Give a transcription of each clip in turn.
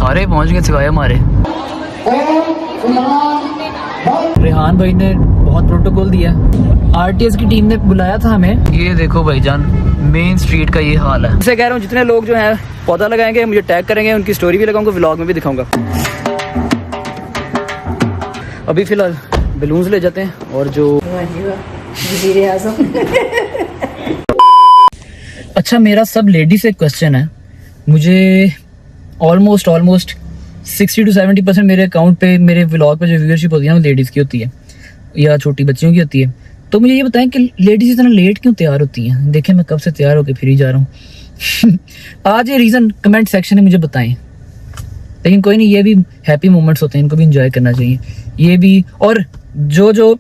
सारे पहुंच गए सिवाय हमारे। रेहान भाई ने बहुत प्रोटोकॉल दिया। आरटीएस की टीम ने बुलाया था हमें। ये देखो भाईजान, मेन स्ट्रीट का ये हाल है। इसे कह रहा हूँ जितने लोग जो हैं पौधा लगाएंगे, मुझे टैग करेंगे, उनकी स्टोरी भी लगाऊंगा, व्लॉग में भी दिखाऊंगा। अभी फिलहाल बलून्स ले जाते हैं और जो अच्छा, मेरा सब लेडीज से क्वेश्चन है। मुझे ऑलमोस्ट 60 to 70% मेरे अकाउंट पे, मेरे व्लॉग पे जो व्यूअरशिप होती है वो लेडीज़ की होती है या छोटी बच्चियों की होती है। तो मुझे ये बताएं कि लेडीज़ इतना लेट क्यों तैयार होती हैं? देखें मैं कब से तैयार होकर फिर ही जा रहा हूँ। आज ये रीज़न कमेंट सेक्शन में मुझे बताएं। लेकिन कोई नहीं, ये भी हैप्पी मोमेंट्स होते हैं, इनको भी इंजॉय करना चाहिए। ये भी, और जो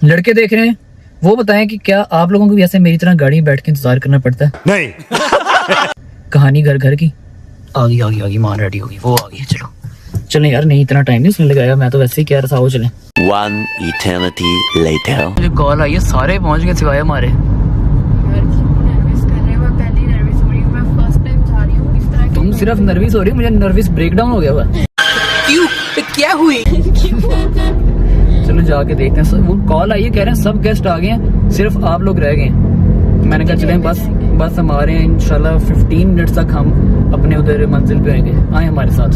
लड़के देख रहे हैं वो बताएं कि क्या आप लोगों को भी ऐसे मेरी तरह गाड़ी में बैठ के इंतजार करना पड़ता है? नहीं। कहानी घर की आ गई, मान रेडी होगी, वो आ गई। चलो यार, नहीं इतना टाइम नहीं उसने लगाया, मैं तो वैसे ही कह रहा था आओ चलें। One eternity later. मुझे कॉल आई है, सारे पहुंच गए सिवाय हमारे। तुम सिर्फ नर्वस हो रही हो, मुझे नर्वस ब्रेकडाउन हो गया हुआ। क्यों? क्या हुई? चलो जाके देखते हैं। वो कॉल आई है, कह रहे हैं सब गेस्ट आ गए हैं, सिर्फ आप लोग रह गए हैं। मैंने कहा चलें, बस हम आ रहे हैं, इंशाल्लाह 15 मिनट तक हम अपने उधर मंजिल पे आएंगे। आए हमारे साथ।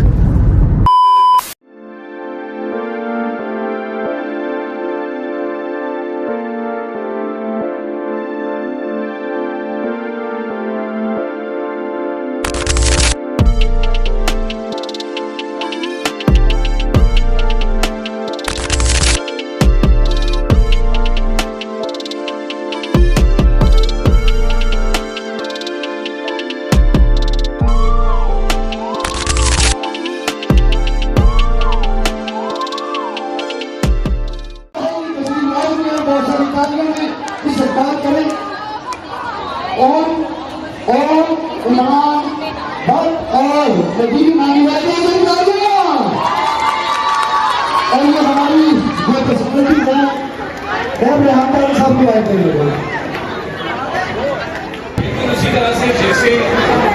उसी तरह से जैसे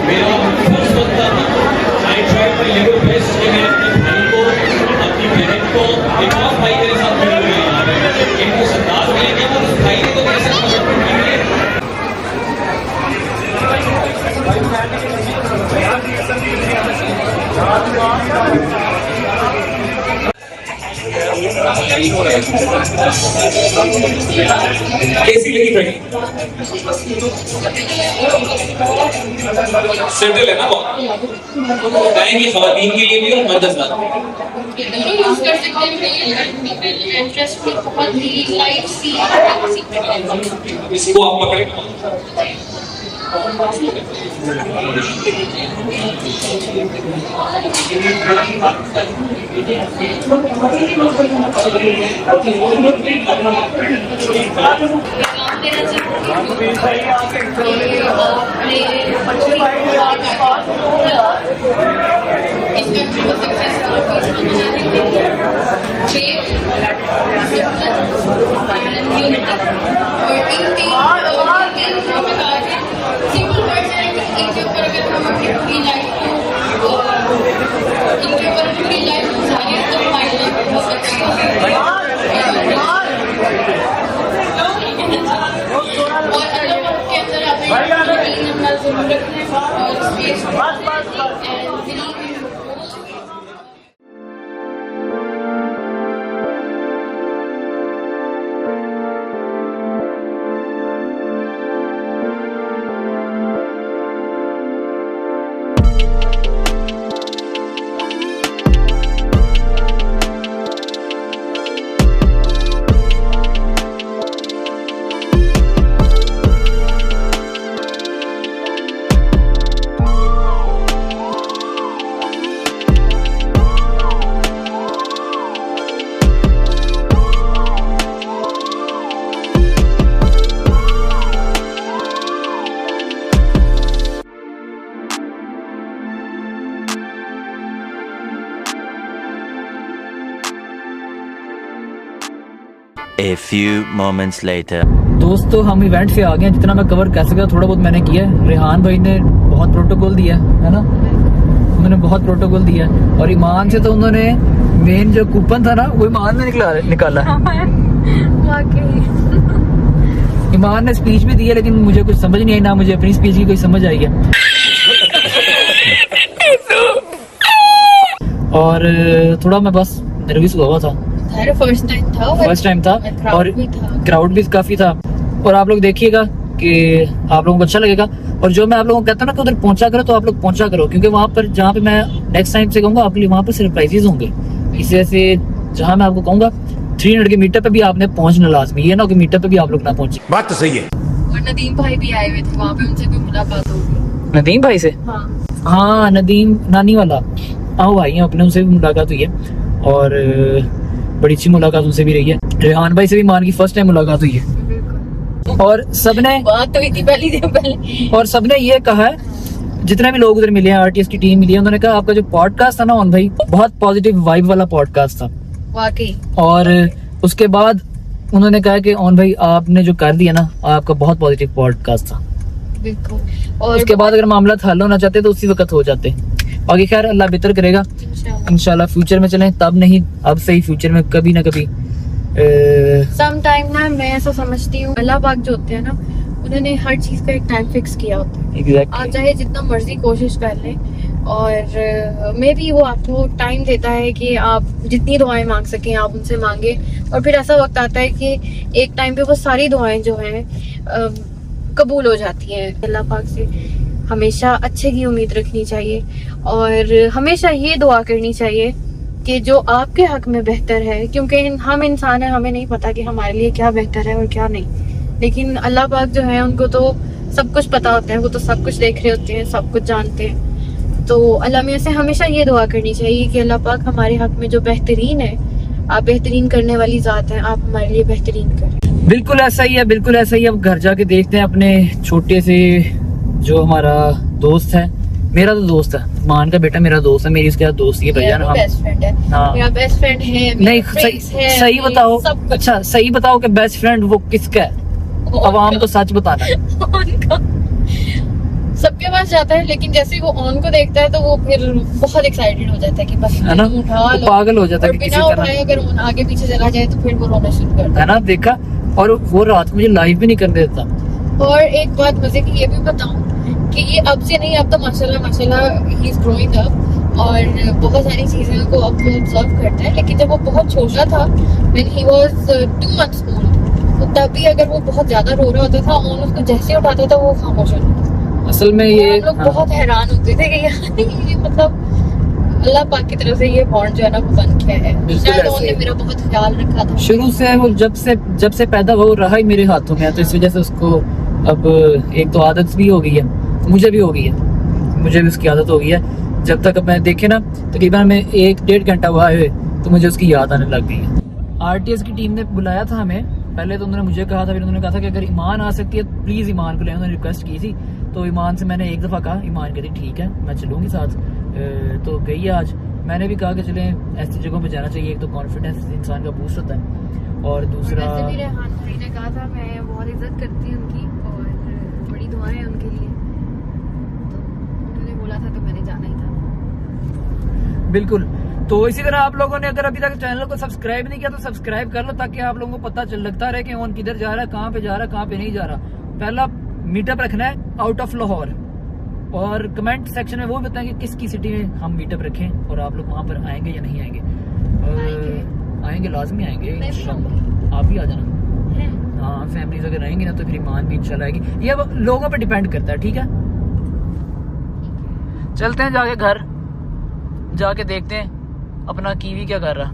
मेरा फर्स्ट वक्त था, I try my level best कि मैं अपने भाई को, अपनी बहन को, एक और भाई मेरे साथ मिल रहे हैं, इनको सरदार मिलेंगे और उस भाई ने तो मेरे साथ सपोर्ट की है। कैसी लगी ट्रेनिंग? सेंट्रल है ना बहुत, टाइम ख़वातीन के लिए भी और मर्द साथ दोनों यूज कर सकते हैं। इंटरेस्ट में बहुत ही लाइट सी इसको आप पकड़े। A few moments later. दोस्तों हम इवेंट से आ गए हैं, जितना मैं कवर कर सका थोड़ा बहुत मैंने किया है। रेहान भाई ने बहुत प्रोटोकॉल दिया है ना, उन्होंने उन्होंने बहुत प्रोटोकॉल दिया है। और ईमान से तो उन्होंने मेन जो कूपन था ना वो ईमान ने निकाला है। ईमान ने स्पीच भी दी है लेकिन मुझे कुछ समझ नहीं आई, ना मुझे अपनी स्पीच की कोई समझ आई है। और थोड़ा मैं बस नर्वस हुआ था, फर्स्ट टाइम था और क्राउड भी काफी था। और आप लोग देखिएगा कि आप लोगों को अच्छा लगेगा। और जो मैं आप लोगों को कहता हूँ ना कि उधर पहुंचा करो, तो आप लोग पहुंचा करो, क्योंकि वहाँ पर जहाँ पे मैं नेक्स्ट टाइम से कहूँगा आपके लिए वहाँ पर सरप्राइजेज होंगे। इस वजह से जहाँ मैं आपको कहूँगा 300 के मीटर पे भी आपने पहुंचना लाजमी, ये ना कि मीटर पे भी आप लोग ना पहुंचे। बात तो सही है। और नदीम भाई भी आए हुए थे, वहाँ पे उनसे भी मुलाकात होगी। नदीम भाई से? हाँ नदीम नानी वाला, हाँ भाई हैं अपने, उनसे भी मुलाकात हुई है और बड़ी अच्छी मुलाकात उनसे भी रही है। रेहान भाई से भी मान की फर्स्ट टाइम मुलाकात हुई है और सबने बात तो इतनी पहली दिन पहले, और सबने ये कहा है, जितने भी लोग उधर मिले हैं, आरटीएस की टीम मिली है, उन्होंने कहा आपका जो पॉडकास्ट था ना ऑन भाई, बहुत पॉजिटिव वाइब वाला पॉडकास्ट था वाकई। और उसके बाद उन्होंने कहा कि ऑन भाई आपने जो कर दिया ना, आपका बहुत पॉजिटिव पॉडकास्ट था। बिल्कुल। और उसके बाद अगर मामला हल होना चाहते तो उसी वक्त हो जाते। बाकी खैर अल्लाह बेहतर करेगा इंशाल्लाह। फ्यूचर में चलें तब नहीं, अब से ही फ्यूचर में कभी ना कभी सम टाइम ना मैं ऐसा समझती हूँ अल्लाह पाक जो होते हैं ना, उन्होंने हर चीज का एक टाइम फिक्स किया होता है। exactly. आप चाहे जितना मर्जी कोशिश कर लें और मे भी वो आपको टाइम देता है कि आप जितनी दुआएं मांग सकें आप उनसे मांगे। और फिर ऐसा वक्त आता है कि एक टाइम पे वो सारी दुआएं जो हैं कबूल हो जाती हैं। अल्लाह पाक से हमेशा अच्छे की उम्मीद रखनी चाहिए और हमेशा ये दुआ करनी चाहिए कि जो आपके हक में बेहतर है, क्योंकि हम इंसान हैं, हमें नहीं पता कि हमारे लिए क्या बेहतर है और क्या नहीं। लेकिन अल्लाह पाक जो है उनको तो सब कुछ पता होता है, वो तो सब कुछ देख रहे होते हैं, सब कुछ जानते हैं। तो अल्लाह मियां से हमेशा ये दुआ करनी चाहिए कि अल्लाह पाक हमारे हक में जो बेहतरीन है, आप बेहतरीन करने वाली ज़ात हैं, आप हमारे लिए बेहतरीन करें। बिल्कुल ऐसा ही है, बिल्कुल ऐसा ही। अब घर जाके देखते हैं अपने छोटे से जो हमारा दोस्त है, मेरा तो दोस्त है, मान का बेटा मेरा दोस्त है, मेरी उसके साथ दोस्ती है भैया ना। बेस्ट फ्रेंड है, हाँ। मेरा बेस्ट फ्रेंड है। नहीं सही बताओ, अच्छा सही बताओ कि बेस्ट फ्रेंड वो किसका है? अवाम को सच बताना है। सबके पास जाता है, लेकिन जैसे ही वो ऑन को देखता है तो वो फिर बहुत एक्साइटेड हो जाता है कि बस है ना, उठा लो। पागल हो जाता है कि बिना उठाए अगर आगे पीछे चला जाए तो फिर वो रोना शुरू करता है ना। देखा, और वो रात मुझे लाइव भी नहीं करने देता। और एक बात मजे की ये भी बताऊं कि ये अब से नहीं, अब तो माशाल्लाह ही इज ग्रोइंग अप और बहुत सारी चीजें को अब वो ऑब्जर्व करता है। लेकिन जब वो बहुत छोटा था, when he was 2 months old, तो तब भी अगर वो बहुत ज्यादा रो रहा होता था और उसको जैसे उठाता था वो खामोश हो जाता था। असल में ये हम लोग बहुत हैरान होते थे कि ये मतलब अल्लाह पाक की तरफ से ये बॉन्ड जो है ना वो बन गया है। शायद उन्होंने मेरा बहुत ख्याल रखा था शुरू से। वो जब से पैदा हुआ वो रहा ही मेरे हाथों में है, तो इस वजह से उसको अब एक तो आदत भी हो गई है, मुझे भी हो गई है, मुझे भी उसकी आदत हो गई है। जब तक अब मैं देखे ना तकरीबन मैं 1-1.5 घंटा हुआ है तो मुझे उसकी याद आने लग गई है। आरटीएस की टीम ने बुलाया था हमें, पहले तो उन्होंने मुझे कहा था, फिर उन्होंने कहा था कि अगर ईमान आ सकती है प्लीज ईमान को ले, उन्होंने रिक्वेस्ट की थी। तो ईमान से मैंने एक दफा कहा, ईमान कहती ठीक है मैं चलूंगी साथ। तो गई है आज। मैंने भी कहा कि चलें ऐसी जगहों पे जाना चाहिए, एक तो कॉन्फिडेंस इंसान का बूस्ट होता है और दूसरा वैसे भी रेहान भाई ने कहा था मैं बहुत इज्जत करती हूँ उनकी और बड़ी दुआएं हैं उनके लिए, तो उन्होंने बोला था तो मैंने जाना ही था। बिल्कुल। तो इसी तरह आप लोगों ने अगर अभी तक चैनल को सब्सक्राइब नहीं किया तो सब्सक्राइब कर लो, ताकि आप लोगों को पता लगता रहे कि कौन किधर जा रहा है, कहाँ पे जा रहा है, कहाँ पे नहीं जा रहा। पहला मीटअप रखना है आउट ऑफ लाहौर, और कमेंट सेक्शन में वो बताएं कि किसकी सिटी में हम मीटअप रखें और आप लोग वहाँ पर आएंगे या नहीं आएंगे। आएंगे लाजमी आएंगे इंशाल्लाह, आप भी आ जाना। हाँ फैमिलीज अगर रहेंगे ना तो फिर ईमान भी इंशाल्लाह आएगी। ये अब लोगों पर डिपेंड करता है। ठीक है, चलते हैं जाके घर, जाके देखते हैं अपना कीवी क्या कर रहा।